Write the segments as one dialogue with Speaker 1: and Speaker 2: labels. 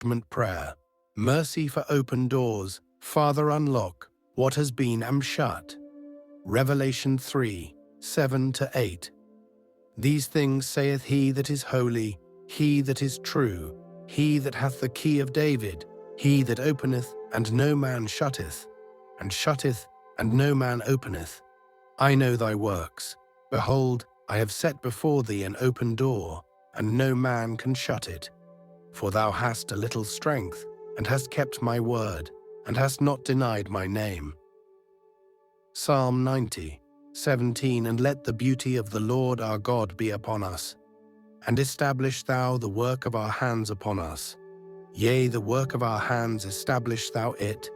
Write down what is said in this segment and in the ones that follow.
Speaker 1: Prayer. Mercy for open doors. Father, unlock what has been shut. Revelation 3, 7-8. These things saith he that is holy, he that is true, he that hath the key of David, he that openeth, and no man shutteth, and shutteth, and no man openeth. I know thy works. Behold, I have set before thee an open door, and no man can shut it. For thou hast a little strength, and hast kept my word, and hast not denied my name. Psalm 90, 17. And let the beauty of the Lord our God be upon us, and establish thou the work of our hands upon us. Yea, the work of our hands establish thou it.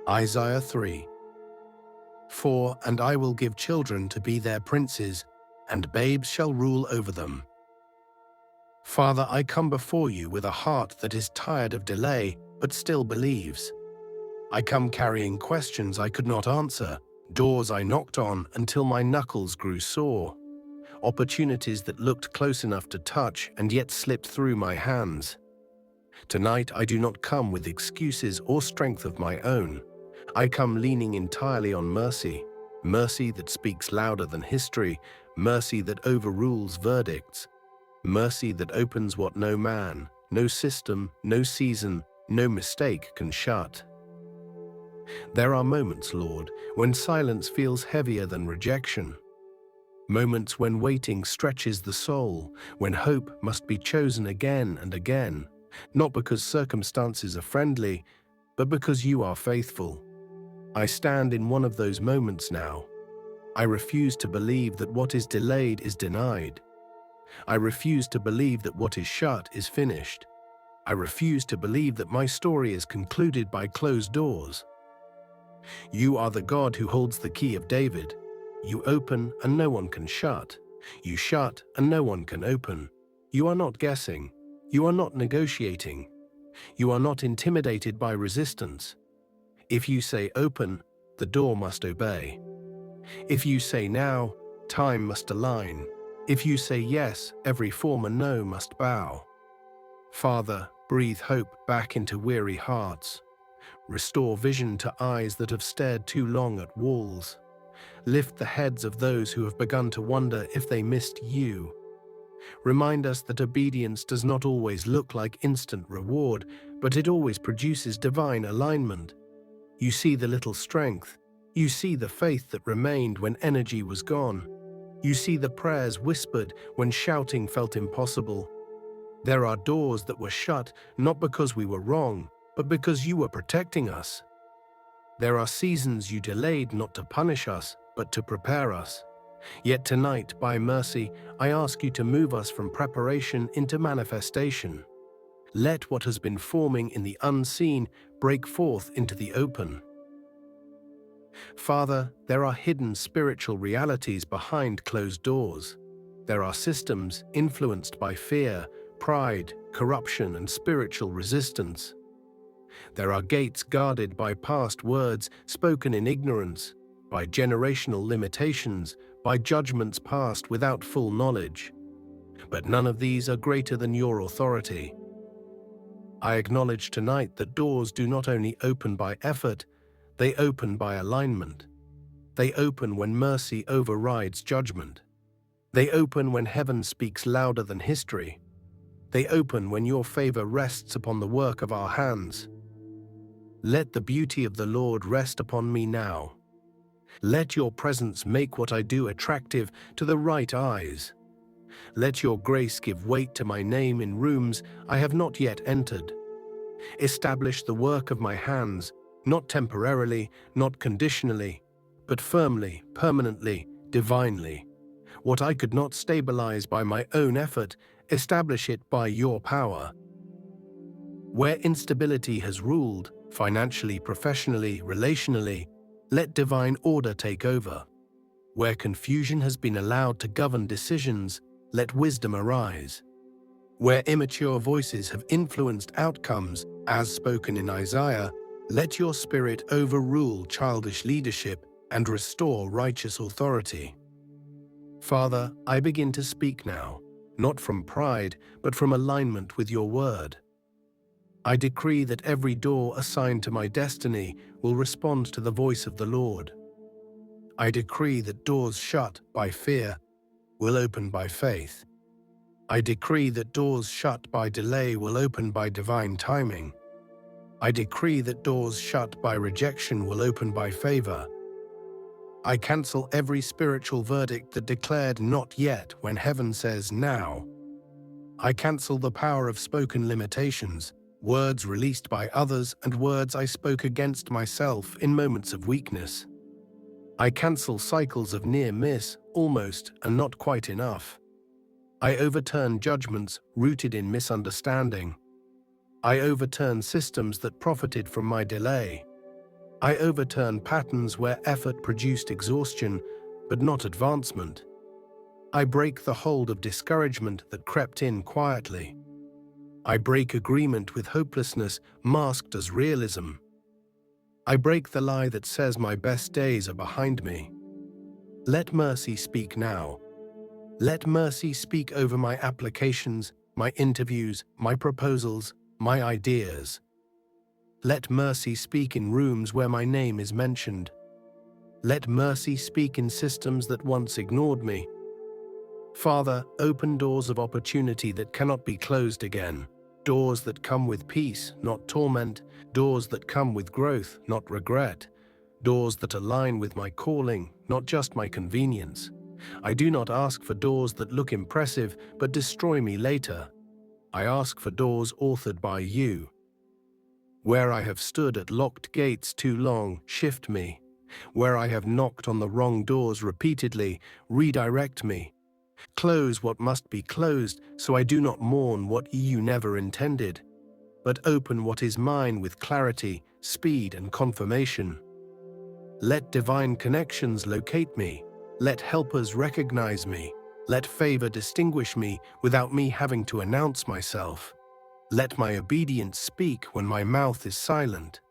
Speaker 1: Isaiah 3, 4. And I will give children to be their princes, and babes shall rule over them. Father, I come before you with a heart that is tired of delay, but still believes. I come carrying questions I could not answer, doors I knocked on until my knuckles grew sore, opportunities that looked close enough to touch and yet slipped through my hands. Tonight I do not come with excuses or strength of my own. I come leaning entirely on mercy, mercy that speaks louder than history, mercy that overrules verdicts, mercy that opens what no man, no system, no season, no mistake can shut. There are moments, Lord, when silence feels heavier than rejection. Moments when waiting stretches the soul, when hope must be chosen again and again, not because circumstances are friendly, but because you are faithful. I stand in one of those moments now. I refuse to believe that what is delayed is denied. I refuse to believe that what is shut is finished. I refuse to believe that my story is concluded by closed doors. You are the God who holds the key of David. You open and no one can shut. You shut and no one can open. You are not guessing. You are not negotiating. You are not intimidated by resistance. If you say open, the door must obey. If you say now, time must align. If you say yes, every former no must bow. Father, breathe hope back into weary hearts. Restore vision to eyes that have stared too long at walls. Lift the heads of those who have begun to wonder if they missed you. Remind us that obedience does not always look like instant reward, but it always produces divine alignment. You see the little strength. You see the faith that remained when energy was gone. You see the prayers whispered when shouting felt impossible. There are doors that were shut not because we were wrong, but because you were protecting us. There are seasons you delayed not to punish us, but to prepare us. Yet tonight, by mercy, I ask you to move us from preparation into manifestation. Let what has been forming in the unseen break forth into the open. Father, there are hidden spiritual realities behind closed doors. There are systems influenced by fear, pride, corruption, and spiritual resistance. There are gates guarded by past words spoken in ignorance, by generational limitations, by judgments passed without full knowledge. But none of these are greater than your authority. I acknowledge tonight that doors do not only open by effort, they open by alignment. They open when mercy overrides judgment. They open when heaven speaks louder than history. They open when your favor rests upon the work of our hands. Let the beauty of the Lord rest upon me now. Let your presence make what I do attractive to the right eyes. Let your grace give weight to my name in rooms I have not yet entered. Establish the work of my hands, not temporarily, not conditionally, but firmly, permanently, divinely. What I could not stabilize by my own effort, establish it by your power. Where instability has ruled, financially, professionally, relationally, let divine order take over. Where confusion has been allowed to govern decisions, let wisdom arise. Where immature voices have influenced outcomes, as spoken in Isaiah, let your spirit overrule childish leadership and restore righteous authority. Father, I begin to speak now, not from pride, but from alignment with your word. I decree that every door assigned to my destiny will respond to the voice of the Lord. I decree that doors shut by fear will open by faith. I decree that doors shut by delay will open by divine timing. I decree that doors shut by rejection will open by favor. I cancel every spiritual verdict that declared not yet when heaven says now. I cancel the power of spoken limitations, words released by others and words I spoke against myself in moments of weakness. I cancel cycles of near miss, almost, and not quite enough. I overturn judgments rooted in misunderstanding. I overturn systems that profited from my delay. I overturn patterns where effort produced exhaustion, but not advancement. I break the hold of discouragement that crept in quietly. I break agreement with hopelessness masked as realism. I break the lie that says my best days are behind me. Let mercy speak now. Let mercy speak over my applications, my interviews, my proposals, my ideas. Let mercy speak in rooms where my name is mentioned. Let mercy speak in systems that once ignored me. Father, open doors of opportunity that cannot be closed again. Doors that come with peace, not torment. Doors that come with growth, not regret. Doors that align with my calling, not just my convenience. I do not ask for doors that look impressive but destroy me later. I ask for doors authored by you. Where I have stood at locked gates too long, shift me. Where I have knocked on the wrong doors repeatedly, redirect me. Close what must be closed, so I do not mourn what you never intended, but open what is mine with clarity, speed, and confirmation. Let divine connections locate me. Let helpers recognize me. Let favor distinguish me without me having to announce myself. Let my obedience speak when my mouth is silent.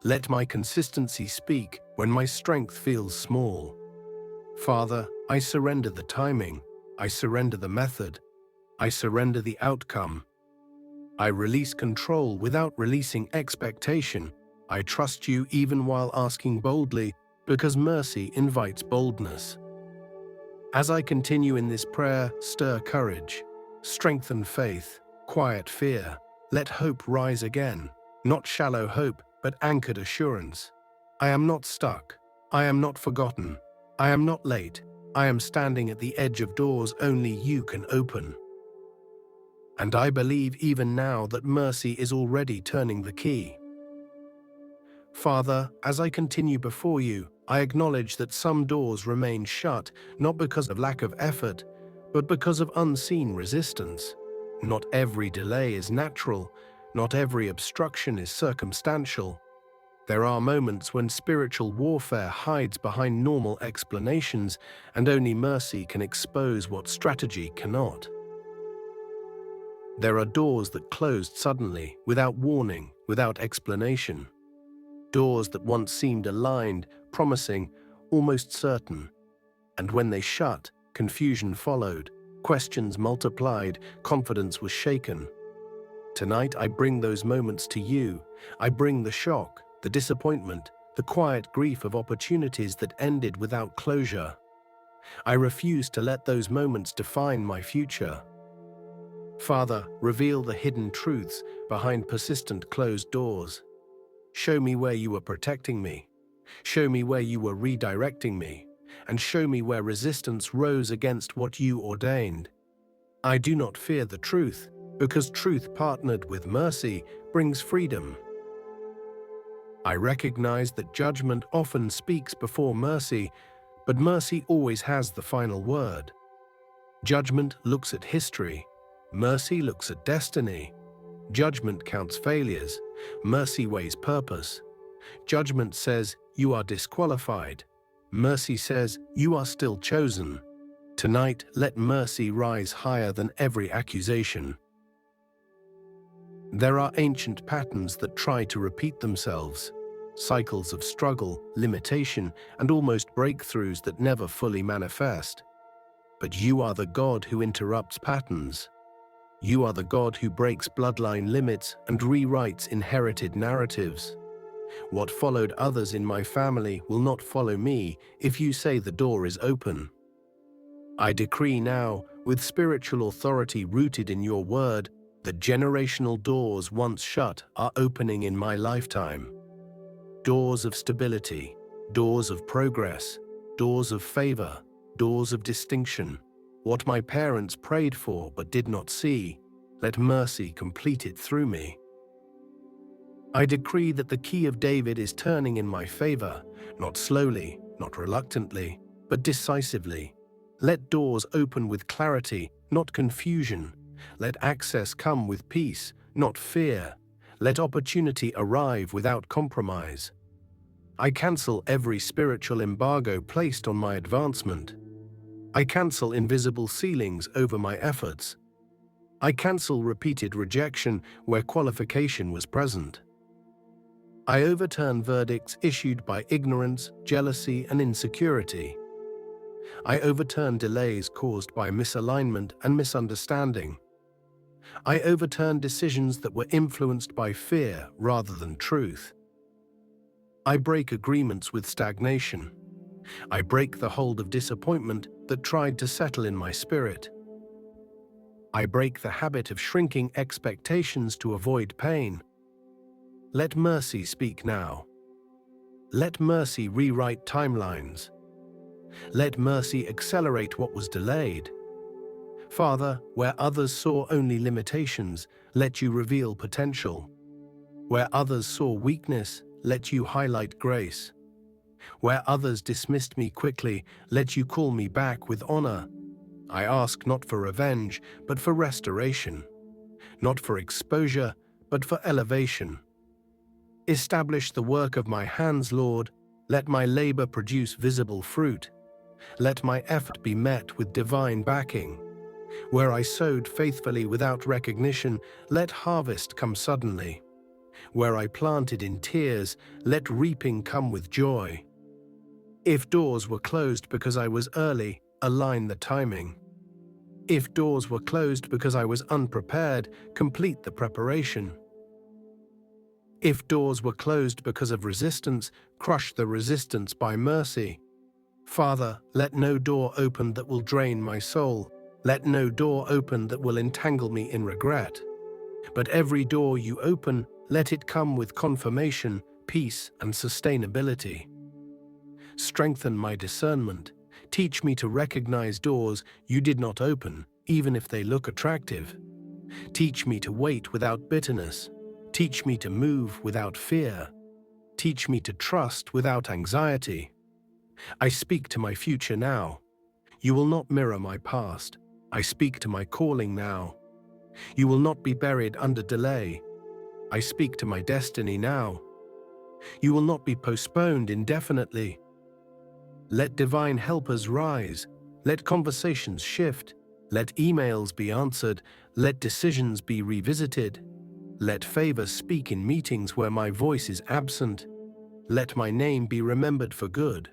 Speaker 1: Let my consistency speak when my strength feels small. Father, I surrender the timing. I surrender the method. I surrender the outcome. I release control without releasing expectation. I trust you even while asking boldly, because mercy invites boldness. As I continue in this prayer, stir courage, strengthen faith, quiet fear. Let hope rise again, not shallow hope, but anchored assurance. I am not stuck. I am not forgotten. I am not late. I am standing at the edge of doors only you can open. And I believe even now that mercy is already turning the key. Father, as I continue before you, I acknowledge that some doors remain shut, not because of lack of effort, but because of unseen resistance. Not every delay is natural. Not every obstruction is circumstantial. There are moments when spiritual warfare hides behind normal explanations, and only mercy can expose what strategy cannot. There are doors that closed suddenly, without warning, without explanation. Doors that once seemed aligned, promising, almost certain. And when they shut, confusion followed, questions multiplied, confidence was shaken. Tonight I bring those moments to you. I bring the shock, the disappointment, the quiet grief of opportunities that ended without closure. I refuse to let those moments define my future. Father, reveal the hidden truths behind persistent closed doors. Show me where you were protecting me. Show me where you were redirecting me. And show me where resistance rose against what you ordained. I do not fear the truth, because truth partnered with mercy brings freedom. I recognize that judgment often speaks before mercy, but mercy always has the final word. Judgment looks at history. Mercy looks at destiny. Judgment counts failures. Mercy weighs purpose. Judgment says, you are disqualified. Mercy says, you are still chosen. Tonight, let mercy rise higher than every accusation. There are ancient patterns that try to repeat themselves. Cycles of struggle, limitation, and almost breakthroughs that never fully manifest. But you are the God who interrupts patterns. You are the God who breaks bloodline limits and rewrites inherited narratives. What followed others in my family will not follow me if you say the door is open. I decree now, with spiritual authority rooted in your word, that generational doors once shut are opening in my lifetime. Doors of stability, doors of progress, doors of favor, doors of distinction. What my parents prayed for but did not see, let mercy complete it through me. I decree that the key of David is turning in my favor, not slowly, not reluctantly, but decisively. Let doors open with clarity, not confusion. Let access come with peace, not fear. Let opportunity arrive without compromise. I cancel every spiritual embargo placed on my advancement. I cancel invisible ceilings over my efforts. I cancel repeated rejection where qualification was present. I overturn verdicts issued by ignorance, jealousy, and insecurity. I overturn delays caused by misalignment and misunderstanding. I overturn decisions that were influenced by fear rather than truth. I break agreements with stagnation. I break the hold of disappointment that tried to settle in my spirit. I break the habit of shrinking expectations to avoid pain. Let mercy speak now. Let mercy rewrite timelines. Let mercy accelerate what was delayed. Father, where others saw only limitations, let you reveal potential. Where others saw weakness, let you highlight grace. Where others dismissed me quickly, let you call me back with honor. I ask not for revenge, but for restoration. Not for exposure, but for elevation. Establish the work of my hands, Lord. Let my labor produce visible fruit. Let my effort be met with divine backing. Where I sowed faithfully without recognition, let harvest come suddenly. Where I planted in tears, let reaping come with joy. If doors were closed because I was early, align the timing. If doors were closed because I was unprepared, complete the preparation. If doors were closed because of resistance, crush the resistance by mercy. Father, let no door open that will drain my soul. Let no door open that will entangle me in regret. But every door you open, let it come with confirmation, peace, and sustainability. Strengthen my discernment. Teach me to recognize doors you did not open, even if they look attractive. Teach me to wait without bitterness. Teach me to move without fear. Teach me to trust without anxiety. I speak to my future now. You will not mirror my past. I speak to my calling now. You will not be buried under delay. I speak to my destiny now. You will not be postponed indefinitely. Let divine helpers rise. Let conversations shift. Let emails be answered. Let decisions be revisited. Let favor speak in meetings where my voice is absent. Let my name be remembered for good.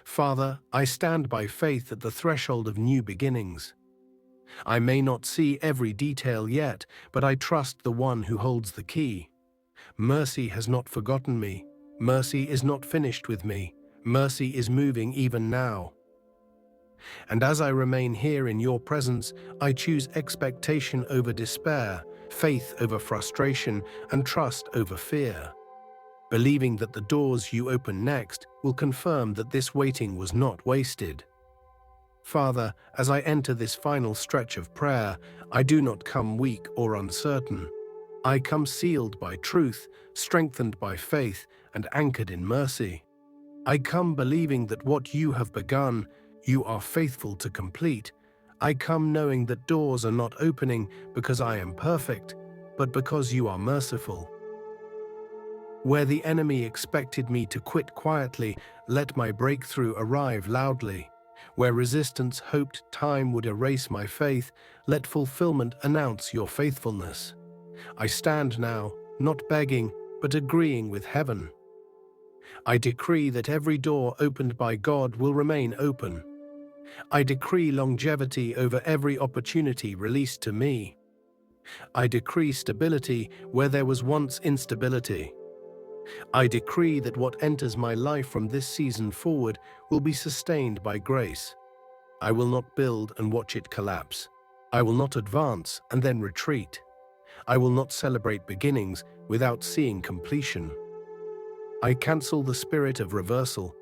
Speaker 1: Father, I stand by faith at the threshold of new beginnings. I may not see every detail yet, but I trust the one who holds the key. Mercy has not forgotten me. Mercy is not finished with me. Mercy is moving even now. And as I remain here in your presence, I choose expectation over despair, faith over frustration, and trust over fear, believing that the doors you open next will confirm that this waiting was not wasted. Father, as I enter this final stretch of prayer, I do not come weak or uncertain. I come sealed by truth, strengthened by faith, and anchored in mercy. I come believing that what you have begun, you are faithful to complete. I come knowing that doors are not opening because I am perfect, but because you are merciful. Where the enemy expected me to quit quietly, let my breakthrough arrive loudly. Where resistance hoped time would erase my faith, let fulfillment announce your faithfulness. I stand now, not begging, but agreeing with heaven. I decree that every door opened by God will remain open. I decree longevity over every opportunity released to me. I decree stability where there was once instability. I decree that what enters my life from this season forward will be sustained by grace. I will not build and watch it collapse. I will not advance and then retreat. I will not celebrate beginnings without seeing completion. I cancel the spirit of reversal.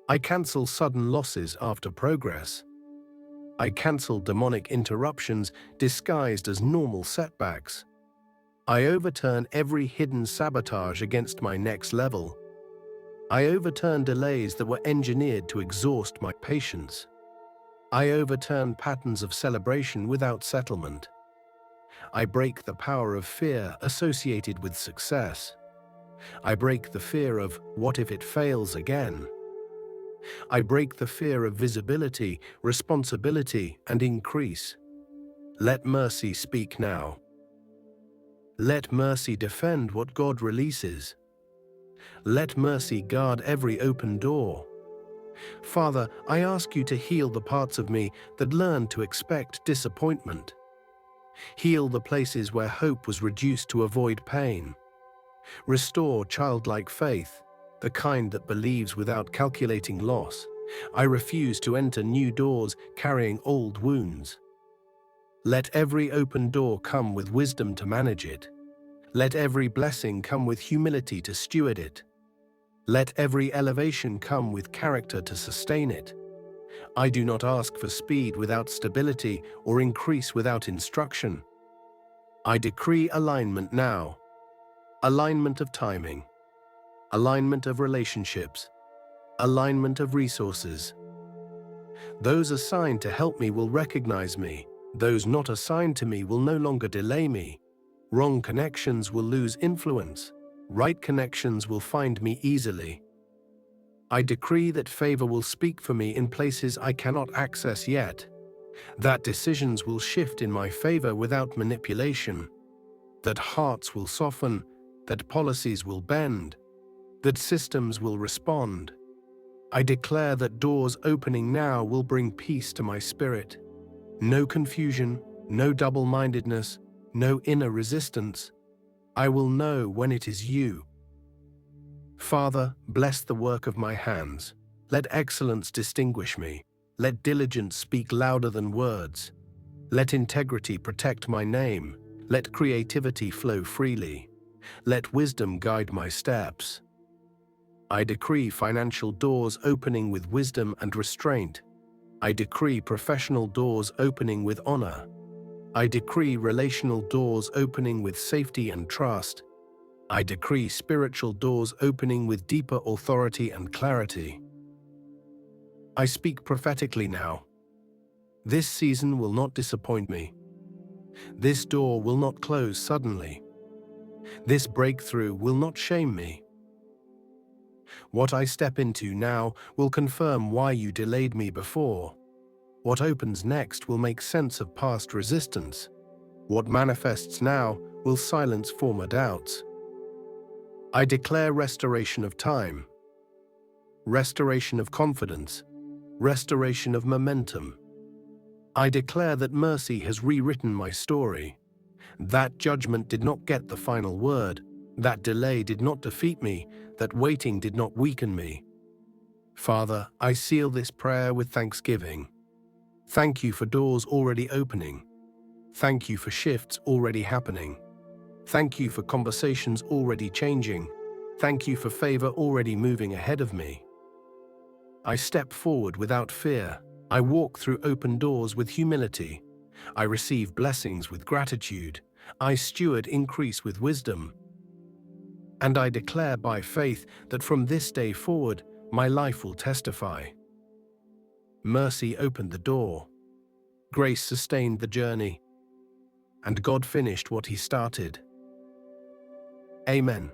Speaker 1: I cancel sudden losses after progress. I cancel demonic interruptions disguised as normal setbacks. I overturn every hidden sabotage against my next level. I overturn delays that were engineered to exhaust my patience. I overturn patterns of celebration without settlement. I break the power of fear associated with success. I break the fear of what if it fails again. I break the fear of visibility, responsibility, and increase. Let mercy speak now. Let mercy defend what God releases. Let mercy guard every open door. Father, I ask you to heal the parts of me that learn to expect disappointment. Heal the places where hope was reduced to avoid pain. Restore childlike faith, the kind that believes without calculating loss. I refuse to enter new doors carrying old wounds. Let every open door come with wisdom to manage it. Let every blessing come with humility to steward it. Let every elevation come with character to sustain it. I do not ask for speed without stability or increase without instruction. I decree alignment now. Alignment of timing. Alignment of relationships. Alignment of resources. Those assigned to help me will recognize me. Those not assigned to me will no longer delay me. Wrong connections will lose influence. Right connections will find me easily. I decree that favor will speak for me in places I cannot access yet. That decisions will shift in my favor without manipulation. That hearts will soften. That policies will bend. That systems will respond. I declare that doors opening now will bring peace to my spirit. No confusion, no double-mindedness, no inner resistance. I will know when it is you. Father, bless the work of my hands. Let excellence distinguish me. Let diligence speak louder than words. Let integrity protect my name. Let creativity flow freely. Let wisdom guide my steps. I decree financial doors opening with wisdom and restraint. I decree professional doors opening with honor. I decree relational doors opening with safety and trust. I decree spiritual doors opening with deeper authority and clarity. I speak prophetically now. This season will not disappoint me. This door will not close suddenly. This breakthrough will not shame me. What I step into now will confirm why you delayed me before. What opens next will make sense of past resistance. What manifests now will silence former doubts. I declare restoration of time, restoration of confidence, restoration of momentum. I declare that mercy has rewritten my story. That judgment did not get the final word. That delay did not defeat me. That waiting did not weaken me. Father, I seal this prayer with thanksgiving. Thank you for doors already opening. Thank you for shifts already happening. Thank you for conversations already changing. Thank you for favor already moving ahead of me. I step forward without fear. I walk through open doors with humility. I receive blessings with gratitude. I steward increase with wisdom. And I declare by faith that from this day forward, my life will testify. Mercy opened the door. Grace sustained the journey. And God finished what He started. Amen.